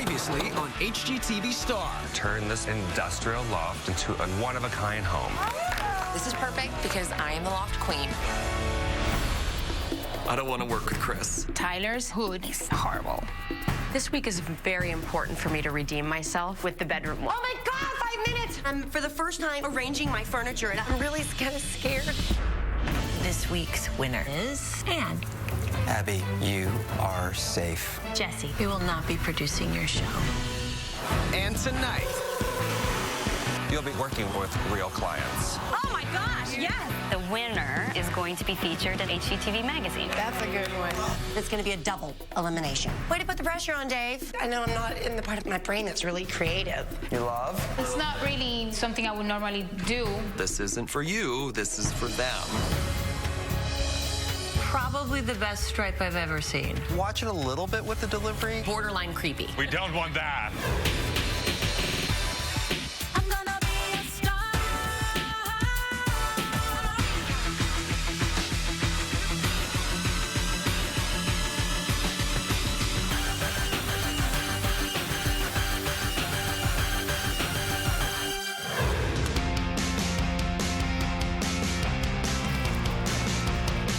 Previously on HGTV Star. Turn this industrial loft into a one-of-a-kind home. This is perfect because I am the loft queen. I don't want to work with Chris. Tyler's hood is horrible. This week is very important for me to redeem myself with the bedroom. Oh my God, 5 minutes! I'm for the first time arranging my furniture and I'm really kind of scared. This week's winner is Anne. Abby, you are safe. Jesse, we will not be producing your show. And tonight, You'll be working with real clients. Oh my gosh, yes! The winner is going to be featured in HGTV Magazine. That's a good one. It's going to be a double elimination. Way to put the pressure on, Dave. I know I'm not in the part of my brain that's really creative. You love? It's not really something I would normally do. this isn't for you, this is for them. Probably the best stripe I've ever seen. Watch it a little bit with the delivery. Borderline creepy. We don't want that. I'm gonna be a star.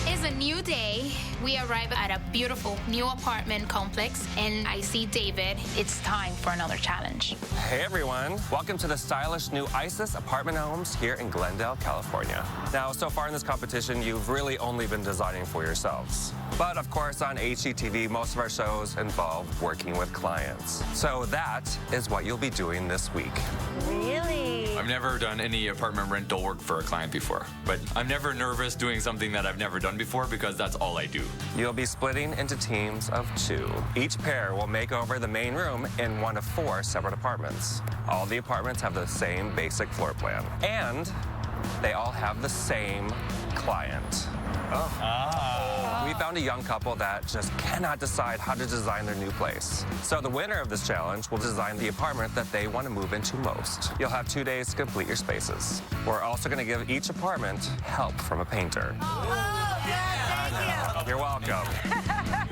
It's a new day. We arrive at a beautiful new apartment complex, and I see David. It's time for another challenge. Hey everyone, welcome to the stylish new ISIS apartment homes here in Glendale, California. Now, so far in this competition, you've really only been designing for yourselves. But of course, on HGTV, most of our shows involve working with clients. So that is what you'll be doing this week. Really? I've never done any apartment rental work for a client before, but I'm never nervous doing something that I've never done before because that's all I do. You'll be splitting into teams of 2. Each pair will make over the main room in one of 4 separate apartments. All the apartments have the same basic floor plan, and they all have the same client. We found a young couple that just cannot decide how to design their new place. So the winner of this challenge will design the apartment that they want to move into most. You'll have 2 days to complete your spaces. We're also going to give each apartment help from a painter. You're welcome.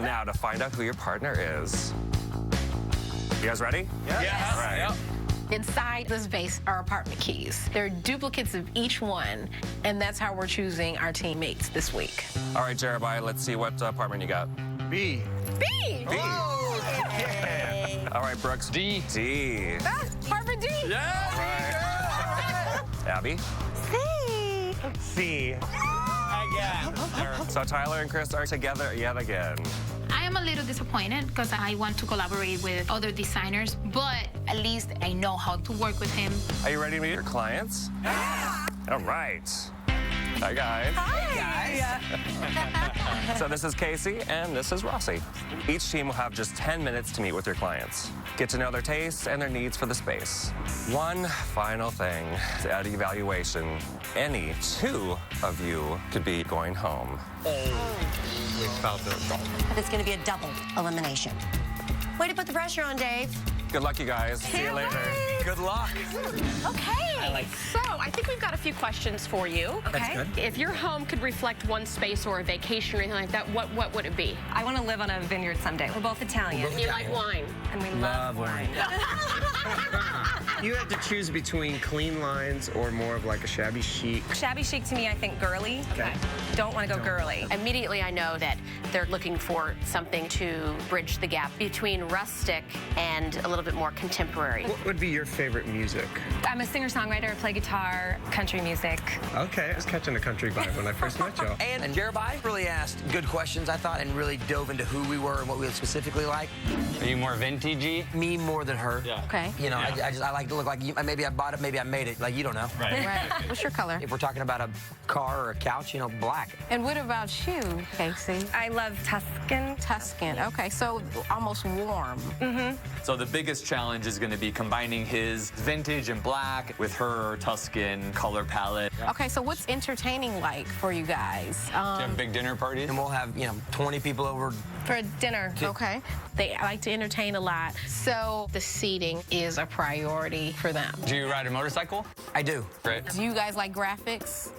Now, to find out who your partner is. You guys ready? Yes. All right. Inside this vase are apartment keys. There are duplicates of each one, and that's how we're choosing our teammates this week. All right, Jeremiah, let's see what apartment you got. B. B! B. All right, Brooks. D. D. Apartment D! Abby? C! C. So Tyler and Chris are together yet again. I am a little disappointed because I want to collaborate with other designers, but at least I know how to work with him. Are you ready to meet your clients? All right. Hi, guys. So this is Casey, and this is Rossi. Each team will have just 10 minutes to meet with your clients. Get to know their tastes and their needs for the space. One final thing, at evaluation, any 2 of you could be going home. It's going to be a double elimination. Way to put the pressure on, Dave. Good luck, you guys. See you later. Good luck. Okay. So, I think we've got a few questions for you. Okay. good. If your home could reflect one space or a vacation or anything like that, what would it be? I want to live on a vineyard someday. We're both Italian. You like wine. And we love wine. You have to choose between clean lines or more of like a shabby chic. Shabby chic to me, I think girly. Okay. Don't want to go girly. Immediately, I know that they're looking for something to bridge the gap between rustic and a little bit more contemporary. What would be your favorite music? I'm a singer-songwriter. I play guitar, country music. Okay, I was catching a country vibe when I first met you. And Jeremiah really asked good questions, I thought, and really dove into who we were and what we would specifically like. Are you more vintagey? Me more than her. Yeah. Okay. You know, I like to look like you. Maybe I bought it, maybe I made it. Like, you don't know. Right. Right. What's your color? If we're talking about a car or a couch, you know, black. And what about you, Casey? I love Tuscan. Tuscan. Okay, so almost warm. So the biggest challenge is going to be combining his vintage and black with her Tuscan color palette. Okay, so what's entertaining like for you guys? Do you have big dinner parties? And we'll have, 20 people over. For dinner. Okay. They like to entertain a lot, so the seating is a priority for them. Do you ride a motorcycle? I do. Great. Do you guys like graphics?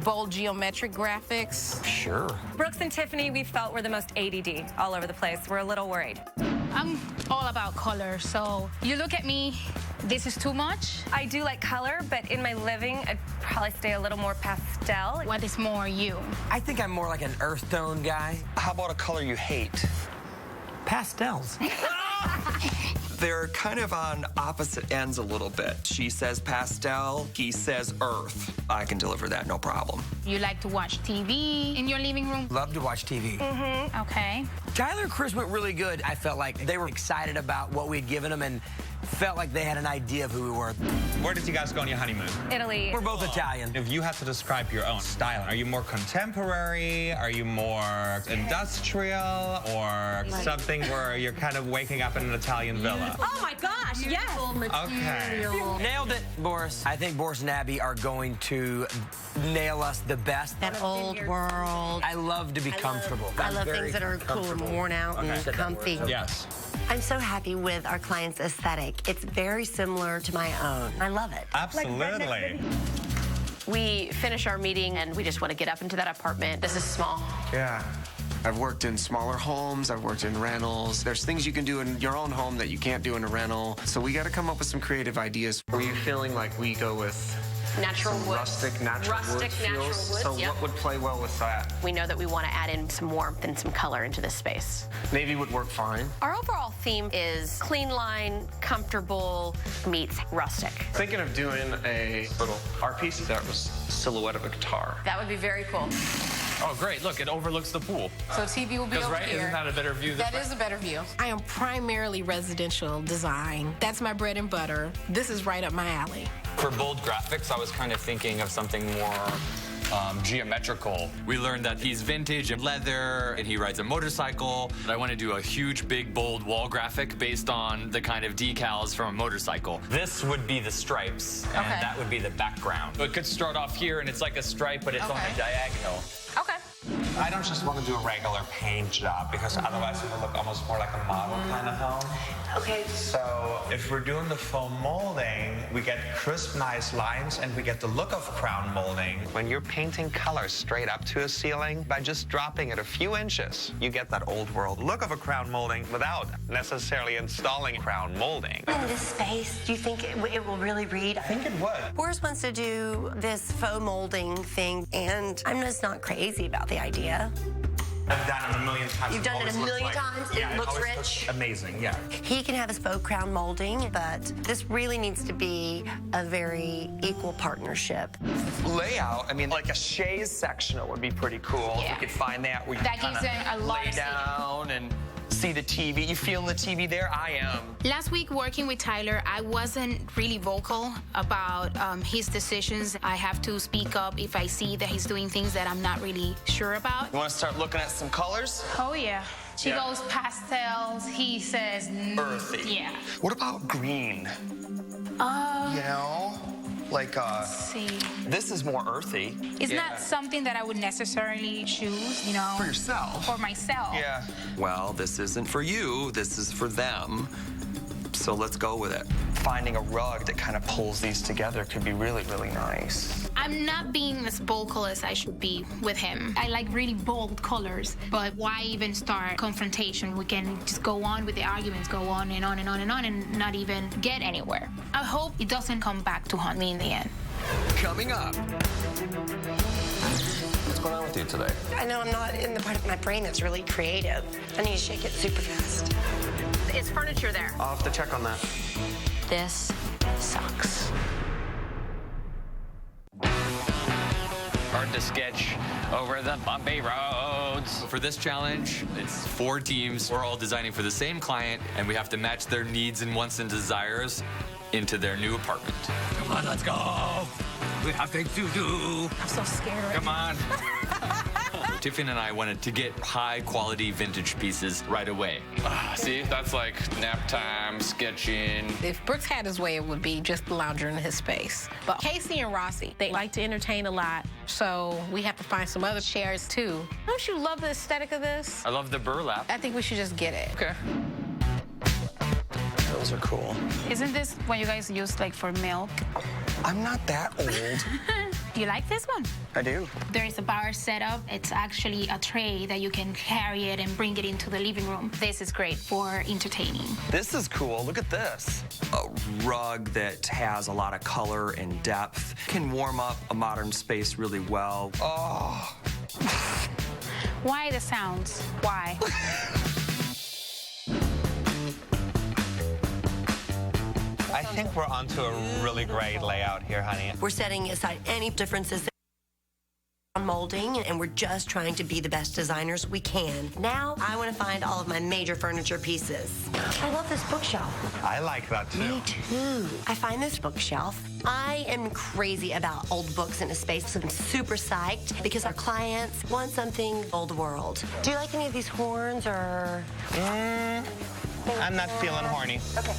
Bold geometric graphics? Sure. Brooks and Tiffany, we felt were the most ADD all over the place. We're a little worried. I'm all about color, so you look at me, this is too much. I do like color, but in my living, I'd probably stay a little more pastel. What is more you? I think I'm more like an earth tone guy. How about a color you hate? Pastels. They're kind of on opposite ends a little bit. She says pastel, he says earth. I can deliver that, no problem. You like to watch TV in your living room? Love to watch TV. Mm-hmm. Okay. Tyler and Chris went really good. I felt like they were excited about what we had given them and felt like they had an idea of who we were. Where did you guys go on your honeymoon? Italy. We're both Italian. If you had to describe your own style, are you more contemporary? Are you more industrial? Or something where you're kind of waking up in an Italian villa? Oh my gosh, yes. Okay. Nailed it, Boris. I think Boris and Abby are going to nail us the best. That old world. I love to be comfortable. I love things that are cool and worn out and comfy. Yes. I'm so happy with our client's aesthetic. It's very similar to my own. I love it. Absolutely. We finish our meeting and we just want to get up into that apartment. This is small. Yeah. I've worked in smaller homes. I've worked in rentals. There's things you can do in your own home that you can't do in a rental. So we got to come up with some creative ideas. Were you feeling like we go with Natural wood. rustic, natural wood feels? So yep. what would play well with that? We know that we want to add in some warmth and some color into this space. Navy would work fine. Our overall theme is clean line, comfortable, meets rustic. Thinking of doing a little art piece that was silhouette of a guitar. That would be very cool. Oh, great. Look, it overlooks the pool. So TV will be over right? here. Isn't that a better view? That is a better view. I am primarily residential design. That's my bread and butter. This is right up my alley. For bold graphics, I was kind of thinking of something more geometrical. We learned that he's vintage and leather, and he rides a motorcycle. I want to do a huge, big, bold wall graphic based on the kind of decals from a motorcycle. This would be the stripes, and that would be the background. It could start off here, and it's like a stripe, but it's on a diagonal. Okay. I don't just want to do a regular paint job because otherwise it will look almost more like a model kind of home. Okay. So if we're doing the foam molding, we get crisp, nice lines and we get the look of crown molding. When you're painting colors straight up to a ceiling, by just dropping it a few inches, you get that old world look of a crown molding without necessarily installing crown molding. In this space, do you think it will really read? I think it would. Boris wants to do this faux molding thing, and I'm just not crazy about the idea. I've done it a million times. You've done it a million times? It looks always rich? looks amazing, yeah. He can have his faux crown molding, but this really needs to be a very equal partnership. Layout, I mean, like a chaise sectional would be pretty cool. Yeah. If we could find that where you That kind gives him a of lot lay of seating. down and see the TV. You feeling the TV there? I am. Last week working with Tyler, I wasn't really vocal about his decisions. I have to speak up if I see that he's doing things that I'm not really sure about. You want to start looking at some colors? Oh, yeah. She goes pastels. He says Earthy. Yeah. What about green? You know? Like, see. This is more earthy. It's not something that I would necessarily choose, you know. For yourself? For myself. Yeah. Well, this isn't for you. This is for them. So let's go with it. Finding a rug that kind of pulls these together could be really, really nice. I'm not being as vocal as I should be with him. I like really bold colors, but why even start confrontation? We can just go on with the arguments, go on and on and on and on, and not even get anywhere. I hope it doesn't come back to haunt me in the end. Coming up. What's going on with you today? I know I'm not in the part of my brain that's really creative. I need to shake it super fast. Is furniture there? I'll have to check on that. This sucks. Hard to sketch over the bumpy roads. For this challenge, it's 4 teams. We're all designing for the same client, and we have to match their needs and wants and desires into their new apartment. Come on, let's go. We have things to do. I'm so scared. Come on. Tiffany and I wanted to get high-quality vintage pieces right away. See, that's like nap time, sketching. If Brooks had his way, it would be just the lounger in his space. But Casey and Rossi, they like to entertain a lot, so we have to find some other chairs, too. Don't you love the aesthetic of this? I love the burlap. I think we should just get it. Okay. Those are cool. Isn't this what you guys use like for milk? I'm not that old. Do you like this one? I do. There is a bar setup. It's actually a tray that you can carry it and bring it into the living room. This is great for entertaining. This is cool. Look at this. A rug that has a lot of color and depth can warm up a modern space really well. Oh. Why the sounds? Why? I think we're onto a really great layout here, honey. We're setting aside any differences on molding, and we're just trying to be the best designers we can. Now, I want to find all of my major furniture pieces. I love this bookshelf. I like that too. Me too. I find this bookshelf. I am crazy about old books in a space, so I'm super psyched because our clients want something old world. Do you like any of these horns or? I'm not feeling horny. Okay.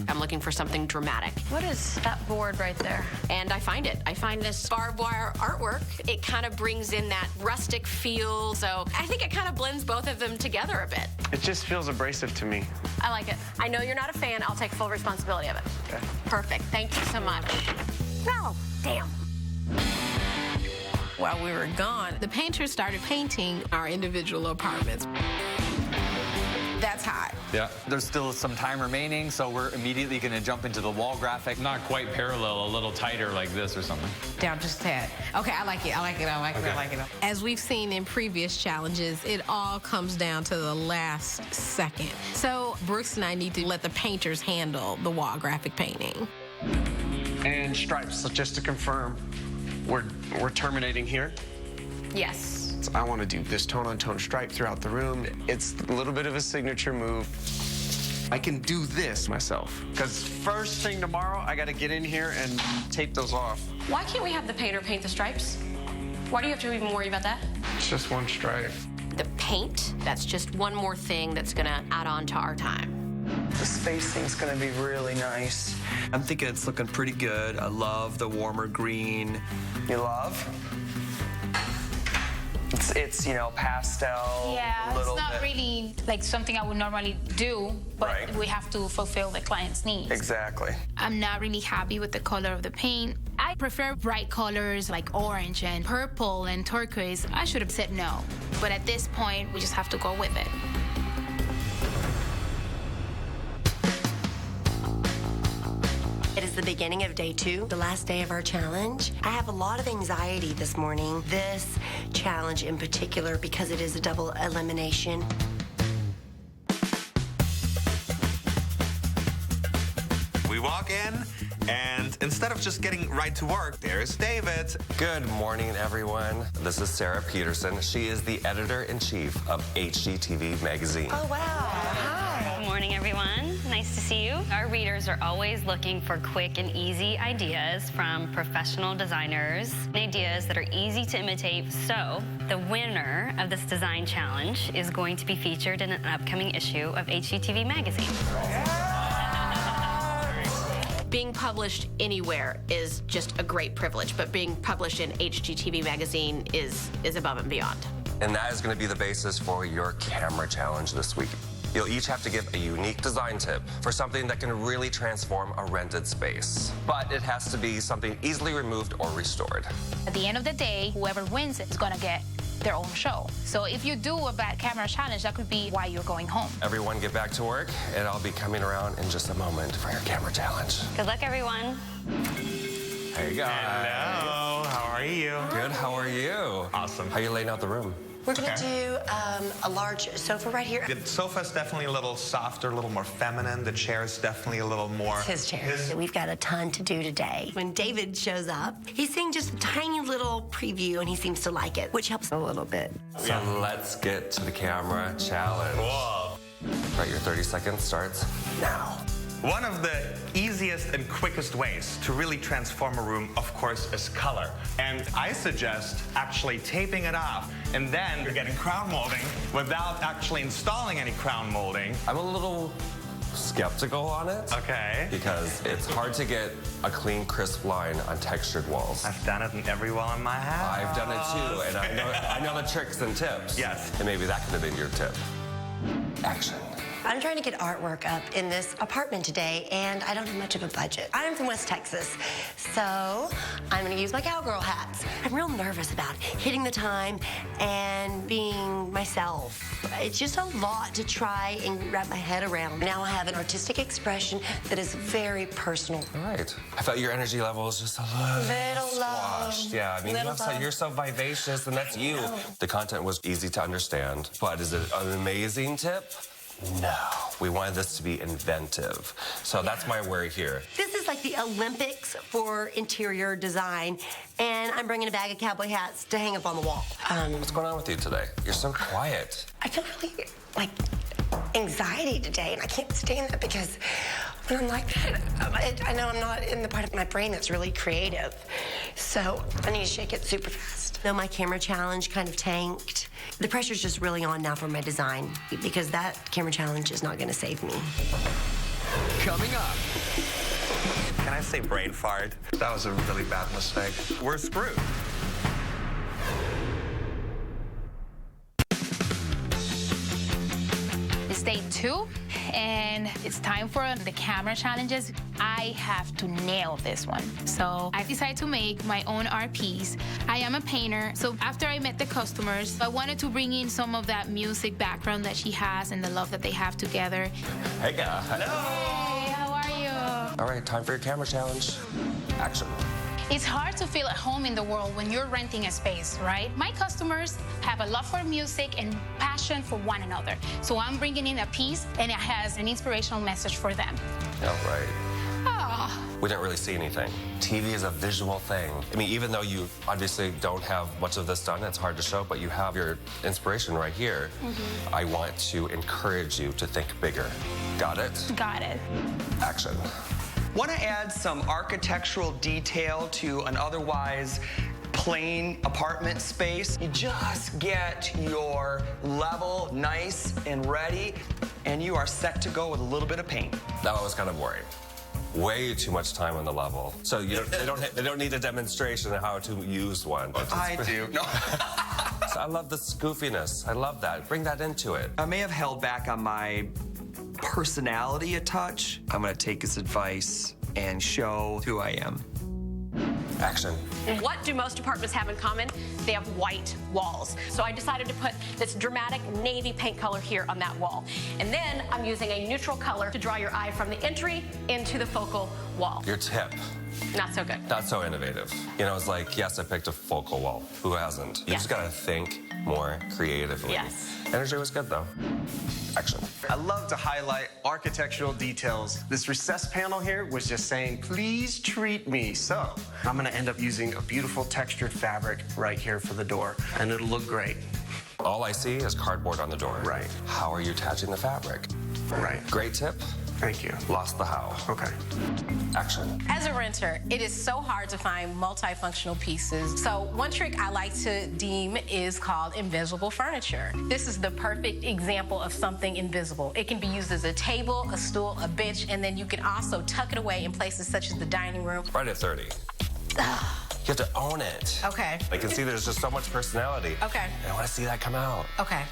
I'm looking for something dramatic. What is that board right there? And I find it. I find this barbed wire artwork. It kind of brings in that rustic feel, so I think it kind of blends both of them together a bit. It just feels abrasive to me. I like it. I know you're not a fan. I'll take full responsibility of it. Okay. Perfect. Thank you so much. No, damn. While we were gone, the painters started painting our individual apartments. That's hot. Yeah, there's still some time remaining, so we're immediately going to jump into the wall graphic. Not quite parallel, a little tighter like this or something. Down just a tad. Okay, I like it. As we've seen in previous challenges, it all comes down to the last second. So Brooks and I need to let the painters handle the wall graphic painting. And stripes, so just to confirm, we're terminating here. Yes. I want to do this tone-on-tone stripe throughout the room. It's a little bit of a signature move. I can do this myself. Because first thing tomorrow, I got to get in here and tape those off. Why can't we have the painter paint the stripes? Why do you have to even worry about that? It's just one stripe. The paint, that's just one more thing that's going to add on to our time. The spacing's gonna be really nice. I'm thinking it's looking pretty good. I love the warmer green. You love? It's you know, pastel. Yeah, a little it's not bit. really like something I would normally do, but Right. we have to fulfill the client's needs. Exactly. I'm not really happy with the color of the paint. I prefer bright colors like orange and purple and turquoise. I should have said no, but at this point, we just have to go with it. It is the beginning of day 2, the last day of our challenge. I have a lot of anxiety this morning. This challenge in particular, because it is a double elimination. We walk in, and instead of just getting right to work, there's David. Good morning, everyone. This is Sarah Peterson. She is the editor-in-chief of HGTV Magazine. Oh, wow. Hi. Good morning, everyone. Nice to see you. Our readers are always looking for quick and easy ideas from professional designers, ideas that are easy to imitate. So the winner of this design challenge is going to be featured in an upcoming issue of HGTV Magazine. Being published anywhere is just a great privilege, but being published in HGTV Magazine is above and beyond. And that is going to be the basis for your camera challenge this week. You'll each have to give a unique design tip for something that can really transform a rented space. But it has to be something easily removed or restored. At the end of the day, whoever wins is gonna get their own show. So if you do a bad camera challenge, that could be why you're going home. Everyone get back to work, and I'll be coming around in just a moment for your camera challenge. Good luck, everyone. Hey, guys. Hello, how are you? Good, how are you? Awesome. How you laying out the room? We're going to do a large sofa right here. The sofa's definitely a little softer, a little more feminine. The chair's definitely a little more... It's his chair. We've got a ton to do today. When David shows up, he's seeing just a tiny little preview, and he seems to like it, which helps a little bit. So let's get to the camera challenge. Whoa. All right, your 30 seconds starts now. One of the easiest and quickest ways to really transform a room, of course, is color. And I suggest actually taping it off, and then you're getting crown molding without actually installing any crown molding. I'm a little skeptical on it. Okay. Because it's hard to get a clean, crisp line on textured walls. I've done it in every wall in my house. I've done it too, and I know the tricks and tips. Yes. And maybe that could have been your tip. Action. I'm trying to get artwork up in this apartment today, and I don't have much of a budget. I'm from West Texas, so I'm gonna use my cowgirl hats. I'm real nervous about hitting the time and being myself. It's just a lot to try and wrap my head around. Now I have an artistic expression that is very personal. All right. I felt your energy level was just a little squashed. Yeah, I mean, you're so vivacious, and that's you. The content was easy to understand, but is it an amazing tip? No. We wanted this to be inventive. So that's my worry here. This is like the Olympics for interior design, and I'm bringing a bag of cowboy hats to hang up on the wall. What's going on with you today? You're so quiet. I feel really, like, anxiety today, and I can't stand that because when I'm like that, I know I'm not in the part of my brain that's really creative. So I need to shake it super fast. Though my camera challenge kind of tanked, the pressure's just really on now for my design because that camera challenge is not going to save me. Coming up. Can I say brain fart? That was a really bad mistake. We're screwed. It's day 2, and it's time for the camera challenges. I have to nail this one. So I decided to make my own art piece. I am a painter, so after I met the customers, I wanted to bring in some of that music background that she has and the love that they have together. Hey, guys. Hey, how are you? All right, time for your camera challenge. Action. It's hard to feel at home in the world when you're renting a space, right? My customers have a love for music and passion for one another. So I'm bringing in a piece, and it has an inspirational message for them. All right. Oh. We didn't really see anything. TV is a visual thing. I mean, even though you obviously don't have much of this done, it's hard to show, but you have your inspiration right here. Mm-hmm. I want to encourage you to think bigger. Got it? Got it. Action. Want to add some architectural detail to an otherwise plain apartment space? You just get your level nice and ready, and you are set to go with a little bit of paint. That was kind of boring. Way too much time on the level. So they don't need a demonstration of how to use one. I do. No. So I love the goofiness. I love that. Bring that into it. I may have held back on my personality a touch. I'm gonna take his advice and show who I am. Action. What do most apartments have in common? They have white walls. So I decided to put this dramatic navy paint color here on that wall. And then I'm using a neutral color to draw your eye from the entry into the focal wall. Your tip. Not so good. Not so innovative. You know, it's like, yes, I picked a focal wall. Who hasn't? You just gotta think more creatively. Yes. Energy was good, though. Action. I love to highlight architectural details. This recessed panel here was just saying, please treat me. So I'm gonna end up using a beautiful textured fabric right here for the door, and it'll look great. All I see is cardboard on the door. Right. How are you attaching the fabric? Right. Great tip. Thank you. Lost the how. Okay. Action. As a renter, it is so hard to find multifunctional pieces. So one trick I like to deem is called invisible furniture. This is the perfect example of something invisible. It can be used as a table, a stool, a bench, and then you can also tuck it away in places such as the dining room. Right at 30. You have to own it. Okay. I can see there's just so much personality. Okay. And I want to see that come out. Okay.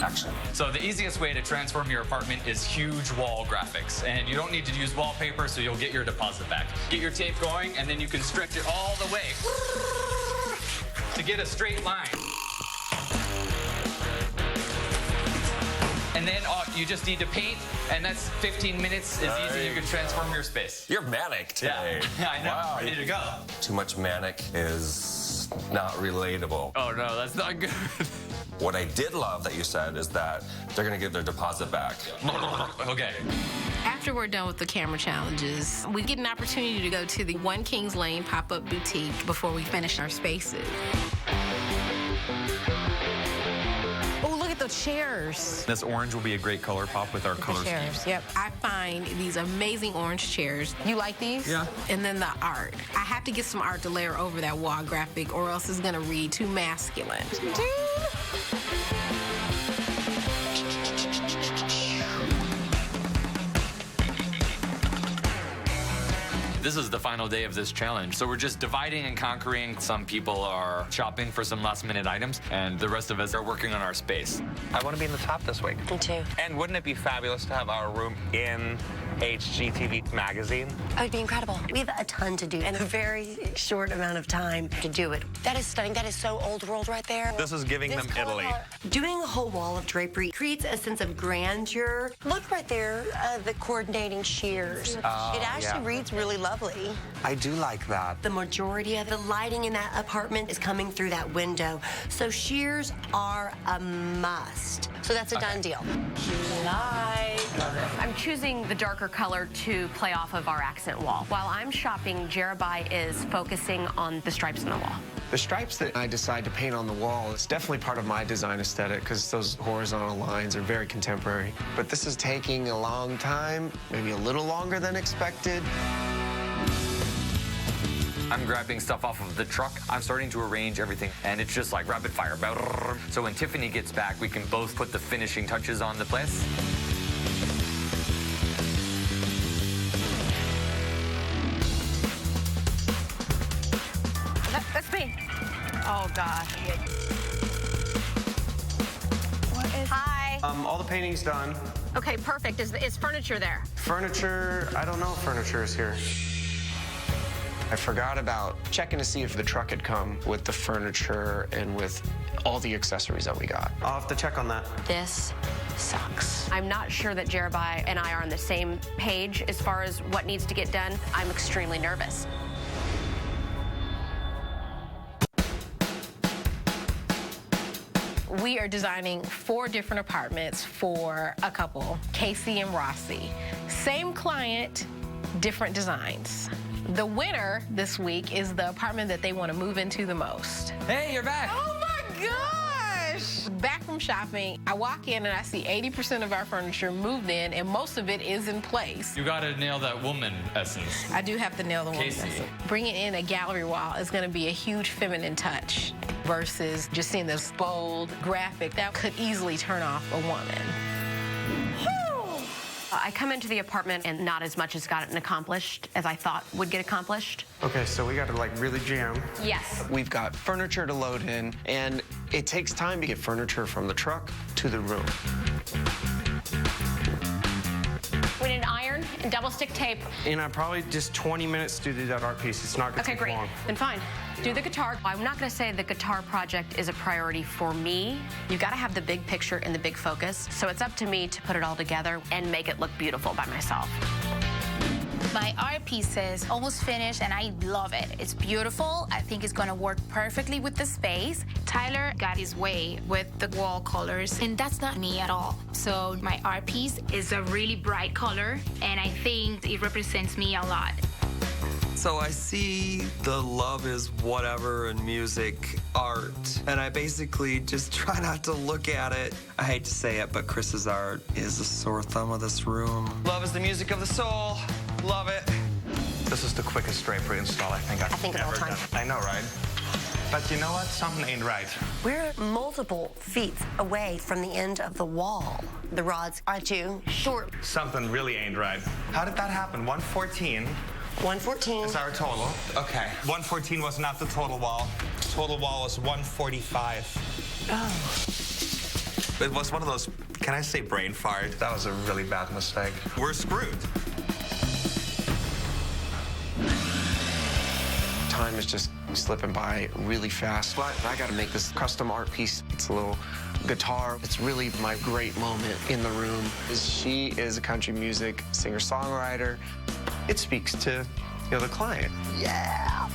Action. So the easiest way to transform your apartment is huge wall graphics. And you don't need to use wallpaper, so you'll get your deposit back. Get your tape going, and then you can stretch it all the way to get a straight line. And then you just need to paint, and that's 15 minutes is easy. You can transform your space. You're manic today. Yeah, I know. Wow. Ready to go. Too much manic is not relatable. Oh, no, that's not good. What I did love that you said is that they're going to get their deposit back. Okay. After we're done with the camera challenges, we get an opportunity to go to the One Kings Lane pop-up boutique before we finish our spaces. Oh, look at the chairs. This orange will be a great color pop with our color scheme. Yep. I find these amazing orange chairs. You like these? Yeah. And then the art. I have to get some art to layer over that wall graphic or else it's gonna read too masculine. Dude. This is the final day of this challenge. So we're just dividing and conquering. Some people are shopping for some last minute items, and the rest of us are working on our space. I want to be in the top this week. Me too. And wouldn't it be fabulous to have our room in HGTV magazine? It would be incredible. We have a ton to do in a very short amount of time to do it. That is stunning. That is so old world right there. This is giving them Italy. Doing a whole wall of drapery creates a sense of grandeur. Look right there, the coordinating shears. It actually reads really lovely. I do like that. The majority of the lighting in that apartment is coming through that window. So shears are a must. So that's a done deal. I'm choosing the darker color to play off of our accent wall. While I'm shopping, Jerobai is focusing on the stripes in the wall. The stripes that I decide to paint on the wall is definitely part of my design aesthetic because those horizontal lines are very contemporary. But this is taking a long time, maybe a little longer than expected. I'm grabbing stuff off of the truck. I'm starting to arrange everything, and it's just like rapid fire. So when Tiffany gets back, we can both put the finishing touches on the place. That's me. Oh, gosh. Hi. All the painting's done. Okay, perfect. Is furniture there? Furniture, I don't know if furniture is here. I forgot about checking to see if the truck had come with the furniture and with all the accessories that we got. I'll have to check on that. This sucks. I'm not sure that Jerobai and I are on the same page as far as what needs to get done. I'm extremely nervous. We are designing 4 different apartments for a couple, Casey and Rossi. Same client, different designs. The winner this week is the apartment that they want to move into the most. Hey, you're back. Oh my gosh! Back from shopping, I walk in and I see 80% of our furniture moved in, and most of it is in place. You gotta nail that woman essence. I do have to nail the woman Casey. essence. Bringing in a gallery wall is going to be a huge feminine touch versus just seeing this bold graphic that could easily turn off a woman. I come into the apartment and not as much has gotten accomplished as I thought would get accomplished. Okay, so we got to like really jam. Yes. We've got furniture to load in, and it takes time to get furniture from the truck to the room. We need an iron and double stick tape. And probably just 20 minutes to do that art piece. It's not going to Okay, take great. long. Then fine. Do the guitar. I'm not going to say the guitar project is a priority for me. You've got to have the big picture and the big focus. So it's up to me to put it all together and make it look beautiful by myself. My art piece is almost finished and I love it. It's beautiful. I think it's gonna work perfectly with the space. Tyler got his way with the wall colors, and that's not me at all. So my art piece is a really bright color, and I think it represents me a lot. So I see the love is whatever in music, art, and I basically just try not to look at it. I hate to say it, but Chris's art is the sore thumb of this room. Love is the music of the soul. Love it. This is the quickest drapery install I think I've of all ever time. done. I know, right? But you know what? Something ain't right. We're multiple feet away from the end of the wall. The rods are too short. Something really ain't right. How did that happen? 114 114. is our total. Okay. 114 was not the total wall. Total wall was 145. Oh. It was one of those, can I say brain fart? That was a really bad mistake. We're screwed. Time is just slipping by really fast. But I got to make this custom art piece. It's a little guitar. It's really my great moment in the room. She is a country music singer-songwriter. It speaks to, the client. Yeah.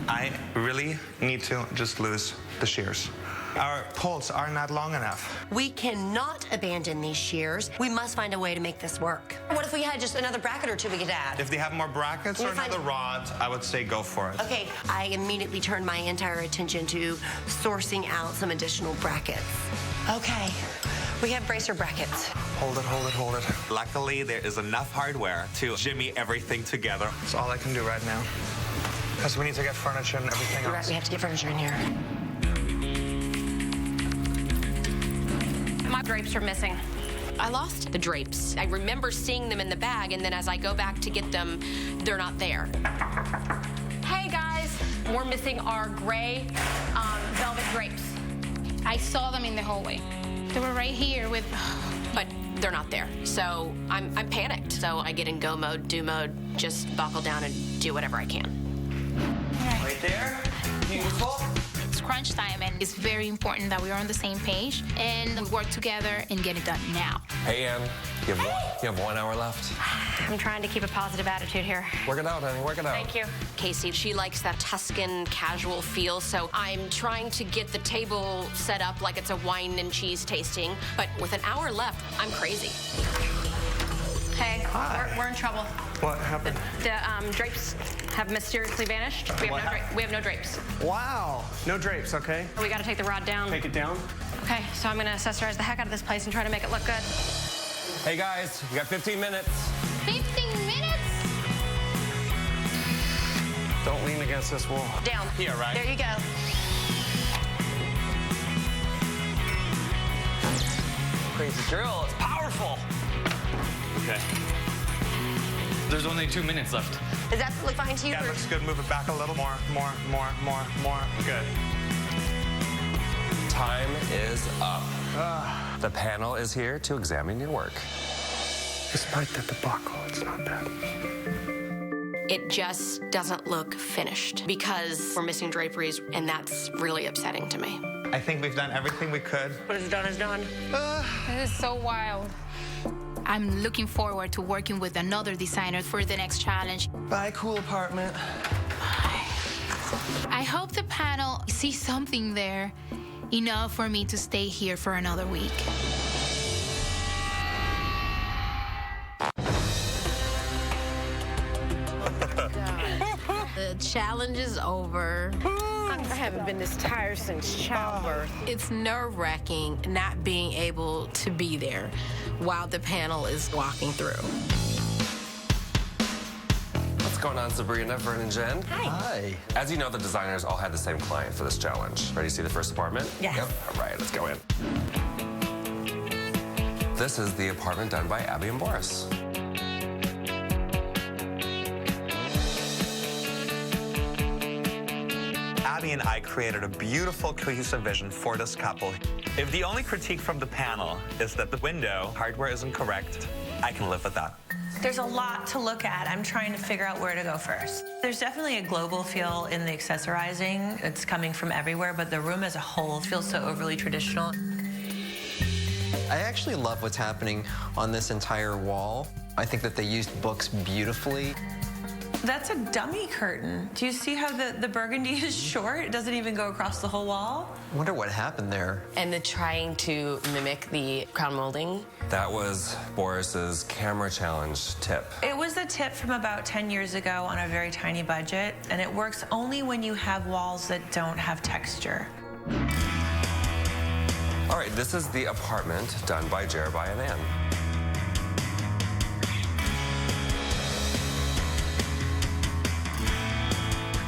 I really need to just lose the shears. Our poles are not long enough. We cannot abandon these shears. We must find a way to make this work. What if we had just another bracket or two we could add? If they have more brackets or another rod, I would say go for it. Okay, I immediately turned my entire attention to sourcing out some additional brackets. Okay, we have bracer brackets. Hold it, hold it, hold it. Luckily, there is enough hardware to jimmy everything together. That's all I can do right now. Because we need to get furniture and everything You're else. right, we have to get furniture in here. My drapes are missing. I lost the drapes. I remember seeing them in the bag, and then as I go back to get them, they're not there. Hey guys, we're missing our gray velvet drapes. I saw them in the hallway. They were right here with... But they're not there. So I'm panicked. So I get in go mode, do mode, just buckle down and do whatever I can. Right there. Beautiful. It's crunch time, and it's very important that we are on the same page and we work together and get it done now. Hey, Ann, you have 1 hour left. I'm trying to keep a positive attitude here. Work it out, honey, work it out. Thank you. Casey, she likes that Tuscan casual feel, so I'm trying to get the table set up like it's a wine and cheese tasting, but with an hour left, I'm crazy. Hey, we're in trouble. What happened? The drapes have mysteriously vanished. We have no drapes. Wow. No drapes, okay? We got to take the rod down. Take it down. Okay, so I'm going to accessorize the heck out of this place and try to make it look good. Hey, guys, we got 15 minutes. 15 minutes? Don't lean against this wall. Down. Here, right? There you go. Crazy drill. It's powerful. Okay. There's only 2 minutes left. Is that absolutely fine to you? Yeah, looks good. Move it back a little more. Good. Time is up. The panel is here to examine your work. Despite the debacle, it's not bad. It just doesn't look finished because we're missing draperies, and that's really upsetting to me. I think we've done everything we could. What is done is done. This is so wild. I'm looking forward to working with another designer for the next challenge. Bye, cool apartment. I hope the panel sees something there enough for me to stay here for another week. The challenge is over. I haven't been this tired since childbirth. It's nerve-wracking not being able to be there while the panel is walking through. What's going on, Sabrina, Vern, and Jen? Hi. As you know, the designers all had the same client for this challenge. Ready to see the first apartment? Yes. Yep. All right, let's go in. This is the apartment done by Abby and Boris. Abby and I created a beautiful, cohesive vision for this couple. If the only critique from the panel is that the window hardware isn't correct, I can live with that. There's a lot to look at. I'm trying to figure out where to go first. There's definitely a global feel in the accessorizing. It's coming from everywhere, but the room as a whole feels so overly traditional. I actually love what's happening on this entire wall. I think that they used books beautifully. That's a dummy curtain. Do you see how the burgundy is short? It doesn't even go across the whole wall. I wonder what happened there. And the trying to mimic the crown molding. That was Boris's camera challenge tip. It was a tip from about 10 years ago on a very tiny budget, and it works only when you have walls that don't have texture. All right, this is the apartment done by Jeremiah and Ann.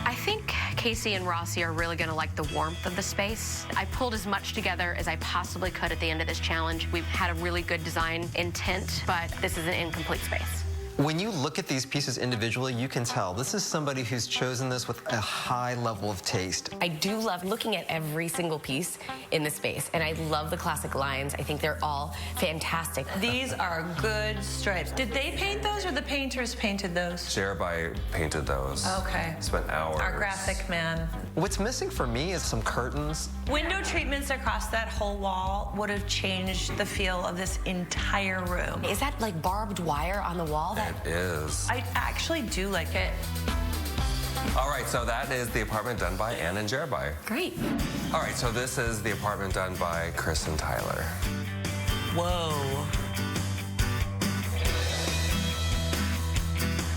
I think Casey and Rossi are really gonna like the warmth of the space. I pulled as much together as I possibly could at the end of this challenge. We've had a really good design intent, but this is an incomplete space. When you look at these pieces individually, you can tell this is somebody who's chosen this with a high level of taste. I do love looking at every single piece in the space, and I love the classic lines. I think they're all fantastic. These are good stripes. Did they paint those, or the painters painted those? Jeremiah painted those. Okay. Spent hours. Our graphic man. What's missing for me is some curtains. Window treatments across that whole wall would have changed the feel of this entire room. Is that like barbed wire on the wall? It is. I actually do like it. All right, so that is the apartment done by Ann and Jeremiah. Great. All right, so this is the apartment done by Chris and Tyler. Whoa.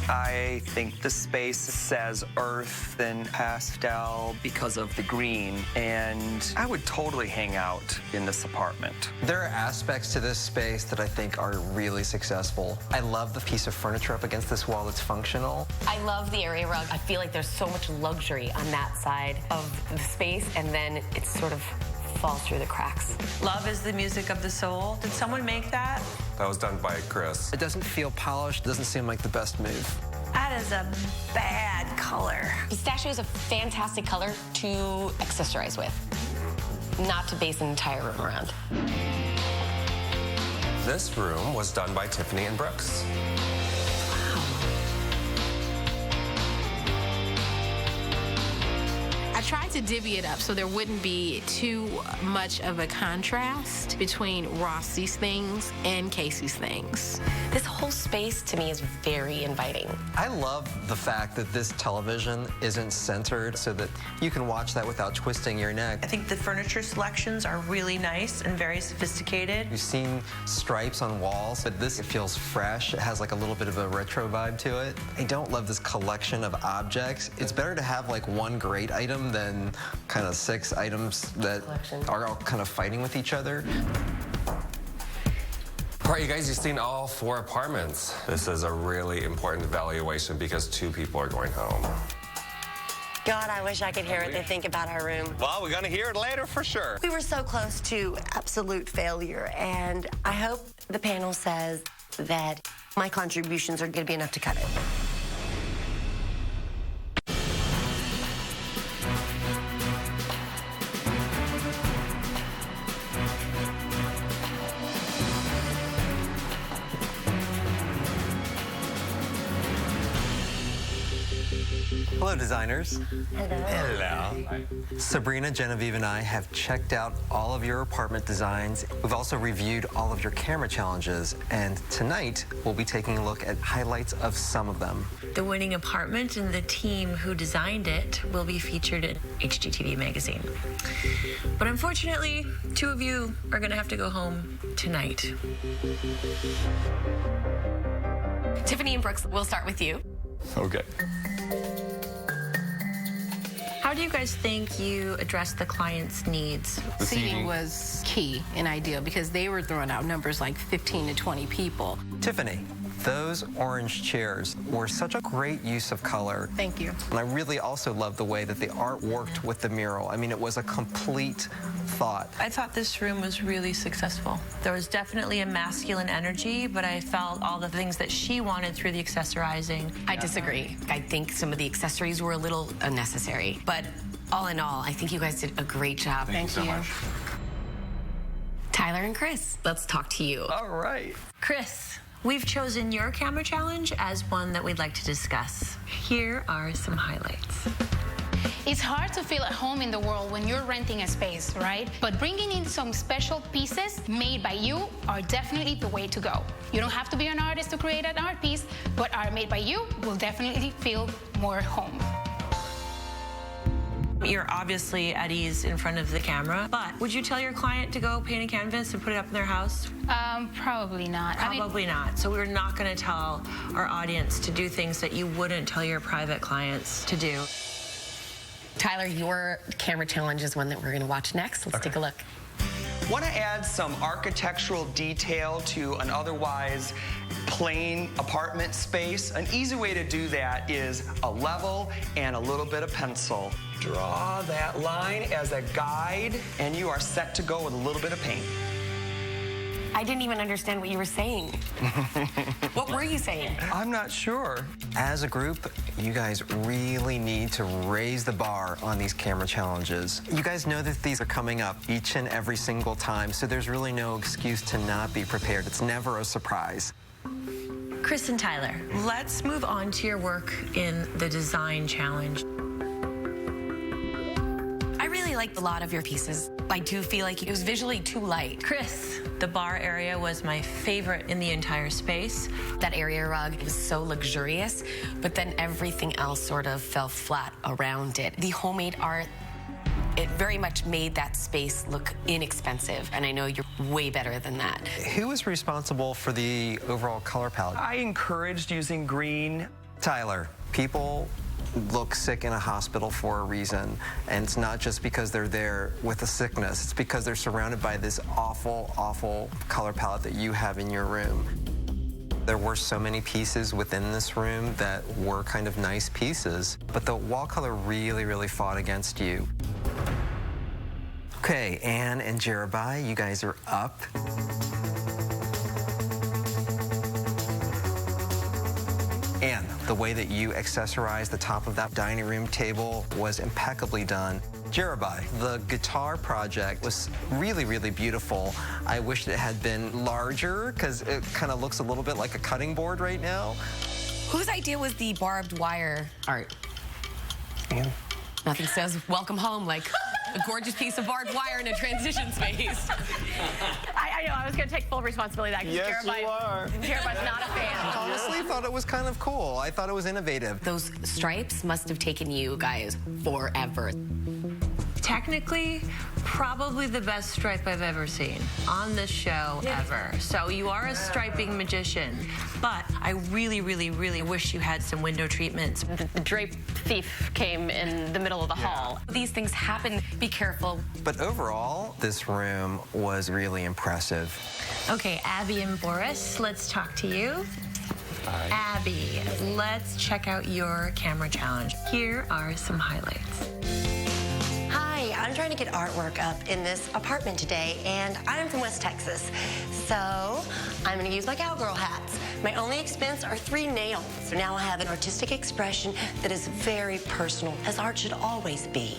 I think the space says earth and pastel because of the green, and I would totally hang out in this apartment. There are aspects to this space that I think are really successful. I love the piece of furniture up against this wall that's functional. I love the area rug. I feel like there's so much luxury on that side of the space, and then it's sort of falls through the cracks. Love is the music of the soul. Did someone make that? That was done by Chris. It doesn't feel polished, doesn't seem like the best move. That is a bad color. Pistachio is a fantastic color to accessorize with, not to base an entire room around. This room was done by Tiffany and Brooks. I tried to divvy it up so there wouldn't be too much of a contrast between Rossi's things and Casey's things. This whole space to me is very inviting. I love the fact that this television isn't centered so that you can watch that without twisting your neck. I think the furniture selections are really nice and very sophisticated. You've seen stripes on walls, but this it feels fresh. It has like a little bit of a retro vibe to it. I don't love this collection of objects. It's better to have like one great item than kind of 6 items that are all kind of fighting with each other. All right, you guys, you've seen all 4 apartments. This is a really important evaluation because 2 people are going home. God, I wish I could hear what they think about our room. Well, we're gonna hear it later for sure. We were so close to absolute failure, and I hope the panel says that my contributions are gonna be enough to cut it. Hello, designers. Hello. Hello. Sabrina, Genevieve, and I have checked out all of your apartment designs. We've also reviewed all of your camera challenges, and tonight we'll be taking a look at highlights of some of them. The winning apartment and the team who designed it will be featured in HGTV magazine. But unfortunately, 2 of you are gonna have to go home tonight. Tiffany and Brooks, we'll start with you. Okay. How do you guys think you address the client's needs? Seating was key and ideal because they were throwing out numbers like 15 to 20 people. Tiffany, those orange chairs were such a great use of color. Thank you. And I really also love the way that the art worked with the mural. I mean, it was a complete thought. I thought this room was really successful. There was definitely a masculine energy, but I felt all the things that she wanted through the accessorizing. I disagree. I think some of the accessories were a little unnecessary, but all in all, I think you guys did a great job. Thank you so much. Tyler and Chris, let's talk to you. All right. Chris, we've chosen your camera challenge as one that we'd like to discuss. Here are some highlights. It's hard to feel at home in the world when you're renting a space, right? But bringing in some special pieces made by you are definitely the way to go. You don't have to be an artist to create an art piece, but art made by you will definitely feel more home. You're obviously at ease in front of the camera, but would you tell your client to go paint a canvas and put it up in their house? Probably not. Probably not. So we're not going to tell our audience to do things that you wouldn't tell your private clients to do. Tyler, your camera challenge is one that we're going to watch next. Let's take a look. Want to add some architectural detail to an otherwise plain apartment space? An easy way to do that is a level and a little bit of pencil. Draw that line as a guide, and you are set to go with a little bit of paint. I didn't even understand what you were saying. What were you saying? I'm not sure. As a group, you guys really need to raise the bar on these camera challenges. You guys know that these are coming up each and every single time, so there's really no excuse to not be prepared. It's never a surprise. Chris and Tyler, let's move on to your work in the design challenge. I really liked a lot of your pieces. I do feel like it was visually too light. Chris, the bar area was my favorite in the entire space. That area rug was so luxurious, but then everything else sort of fell flat around it. The homemade art, it very much made that space look inexpensive, and I know you're way better than that. Who was responsible for the overall color palette? I encouraged using green. Tyler, people look sick in a hospital for a reason, and it's not just because they're there with a sickness. It's because they're surrounded by this awful, awful color palette that you have in your room. There were so many pieces within this room that were kind of nice pieces, but the wall color really, really fought against you. Okay, Anne and Jerobai, you guys are up. Anne, the way that you accessorized the top of that dining room table was impeccably done. Jerobai, the guitar project was really, really beautiful. I wish it had been larger because it kind of looks a little bit like a cutting board right now. Whose idea was the barbed wire art? Anne. Nothing says welcome home like a gorgeous piece of barbed wire in a transition space. I know, I was going to take full responsibility of that. Yes, you are. Jerobai's not a fan. Honestly, thought it was kind of cool. I thought it was innovative. Those stripes must have taken you guys forever. Technically, probably the best stripe I've ever seen on this show ever. So you are a striping magician, but I really, really, really wish you had some window treatments. The drape thief came in the middle of the hall. These things happen. Be careful. But overall, this room was really impressive. Okay, Abby and Boris, let's talk to you. Abby, let's check out your camera challenge. Here are some highlights. Hi, I'm trying to get artwork up in this apartment today, and I'm from West Texas. So I'm gonna use my cowgirl hats. My only expense are 3 nails. So now I have an artistic expression that is very personal, as art should always be.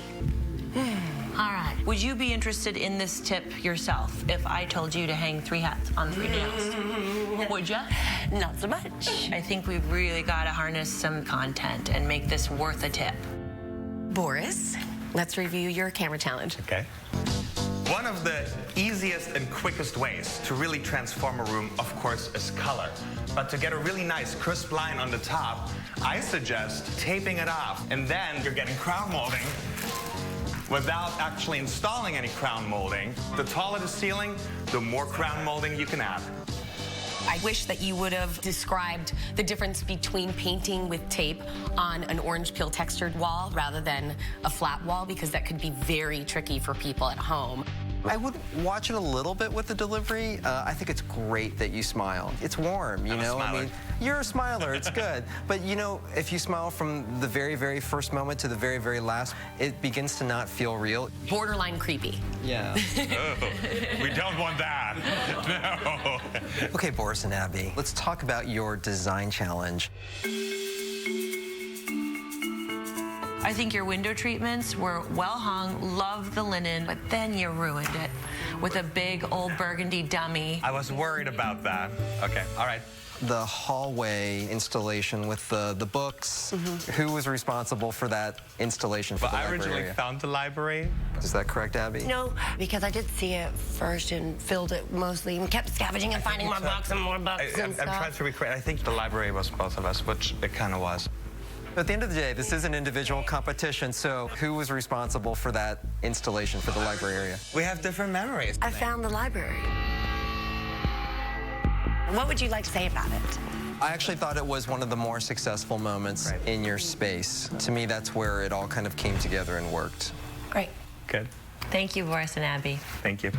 All right. Would you be interested in this tip yourself if I told you to hang 3 hats on 3 nails? Would you? Not so much. I think we've really got to harness some content and make this worth a tip. Boris, let's review your camera challenge. Okay. One of the easiest and quickest ways to really transform a room, of course, is color. But to get a really nice crisp line on the top, I suggest taping it off, and then you're getting crown molding without actually installing any crown molding. The taller the ceiling, the more crown molding you can add. I wish that you would have described the difference between painting with tape on an orange peel textured wall rather than a flat wall, because that could be very tricky for people at home. I would watch it a little bit with the delivery. I think it's great that you smile. It's warm, you know? I mean, you're a smiler, it's good. But you know, if you smile from the very, very first moment to the very, very last, it begins to not feel real. Borderline creepy. Yeah. Oh, we don't want that. No. Okay, Boris and Abby, let's talk about your design challenge. I think your window treatments were well hung, loved the linen, but then you ruined it with a big old burgundy dummy. I was worried about that. Okay, all right. The hallway installation with the books, who was responsible for that installation for the I library originally area? found the library. Is that correct, Abby? No, because I did see it first and filled it mostly and kept scavenging and finding more books and more books and I'm stuff. trying to recreate. I think the library was both of us, which it kind of was. At the end of the day, this is an individual competition, so who was responsible for that installation for the library area? We have different memories. I found the library. What would you like to say about it? I actually thought it was one of the more successful moments in your space. To me, that's where it all kind of came together and worked. Great. Good. Thank you, Boris and Abby. Thank you.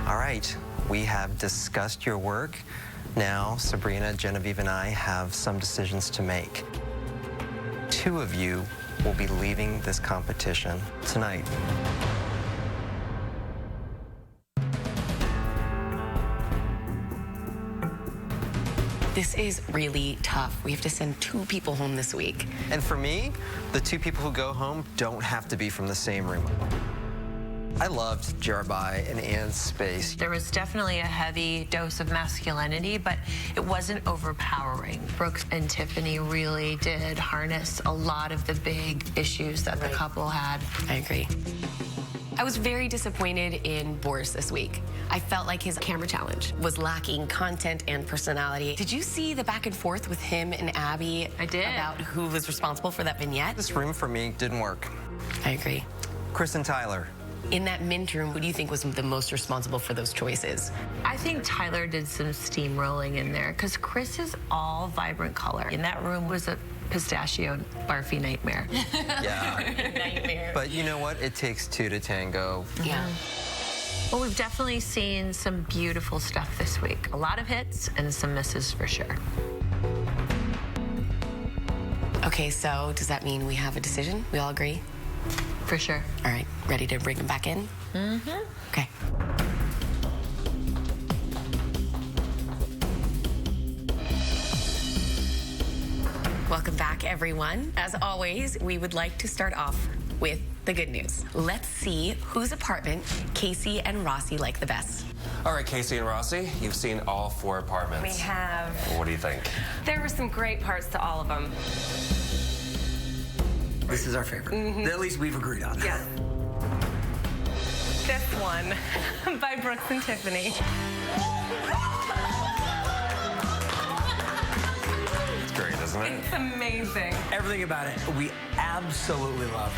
All right, we have discussed your work. Now, Sabrina, Genevieve, and I have some decisions to make. 2 of you will be leaving this competition tonight. This is really tough. We have to send 2 people home this week. And for me, the 2 people who go home don't have to be from the same room. I loved Jerobai and Anne's space. There was definitely a heavy dose of masculinity, but it wasn't overpowering. Brooks and Tiffany really did harness a lot of the big issues that the couple had. I agree. I was very disappointed in Boris this week. I felt like his camera challenge was lacking content and personality. Did you see the back and forth with him and Abby? I did. About who was responsible for that vignette? This room for me didn't work. I agree. Chris and Tyler. In that mint room, who do you think was the most responsible for those choices? I think Tyler did some steamrolling in there because Chris is all vibrant color. And that room was a pistachio barfy nightmare. Yeah. Nightmare. But you know what? It takes 2 to tango. Yeah. Well, we've definitely seen some beautiful stuff this week. A lot of hits and some misses for sure. Okay, so does that mean we have a decision? We all agree? For sure. All right, ready to bring him back in? Mm-hmm. Okay. Welcome back, everyone. As always, we would like to start off with the good news. Let's see whose apartment Casey and Rossi like the best. All right, Casey and Rossi, you've seen all 4 apartments. We have. What do you think? There were some great parts to all of them. This is our favorite. Mhm. At least we've agreed on. Yes. This one by Brooks and Tiffany. It's great, isn't it? It's amazing. Everything about it, we absolutely love.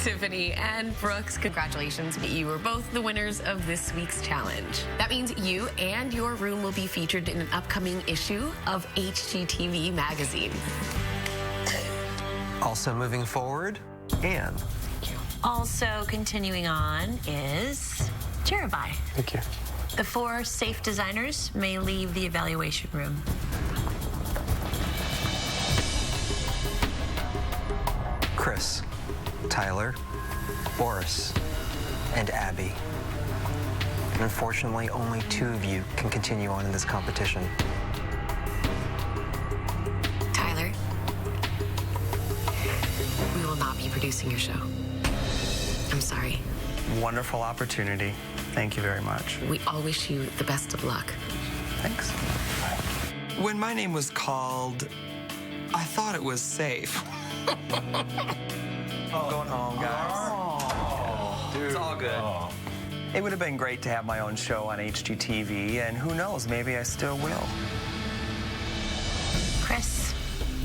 Tiffany and Brooks, congratulations. You were both the winners of this week's challenge. That means you and your room will be featured in an upcoming issue of HGTV magazine. Also moving forward, Anne. Also continuing on is Cherubai. Thank you. The 4 safe designers may leave the evaluation room. Chris, Tyler, Boris, and Abby. And unfortunately, only 2 of you can continue on in this competition. Tyler, we will not be producing your show. I'm sorry. Wonderful opportunity. Thank you very much. We all wish you the best of luck. Thanks. When my name was called, I thought it was safe. I'm going home, guys. It's all good. It would have been great to have my own show on HGTV, and who knows, maybe I still will. Chris,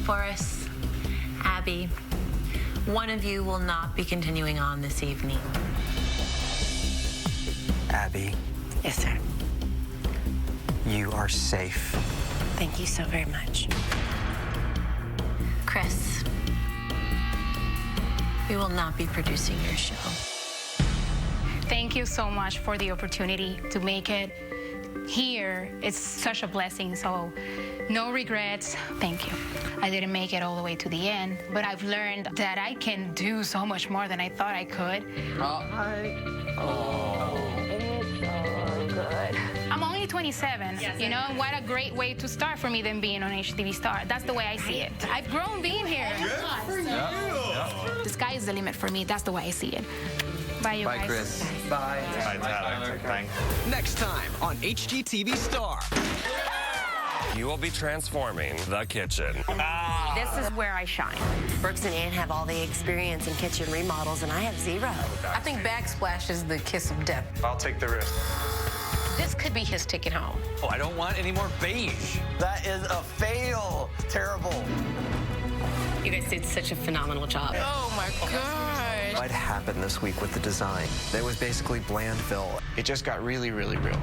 Boris, Abby, one of you will not be continuing on this evening. Abby. Yes, sir. You are safe. Thank you so very much. Chris, we will not be producing your show. Thank you so much for the opportunity to make it here. It's such a blessing, so no regrets. Thank you. I didn't make it all the way to the end, but I've learned that I can do so much more than I thought I could. Good. I'm only 27, you know? What a great way to start for me than being on HTV Star. That's the way I see it. I've grown being here. The sky is the limit for me. That's the way I see it. Bye, you guys. Bye, Chris. Bye. Bye, Tyler. Thanks. Next time on HGTV Star. You will be transforming the kitchen. This is where I shine. Brooks and Ann have all the experience in kitchen remodels, and I have 0. I think backsplash is the kiss of death. I'll take the risk. This could be his ticket home. Oh, I don't want any more beige. That is a fail. Terrible. You guys did such a phenomenal job. Oh my gosh. What happened this week with the design? It was basically Blandville. It just got really, really real.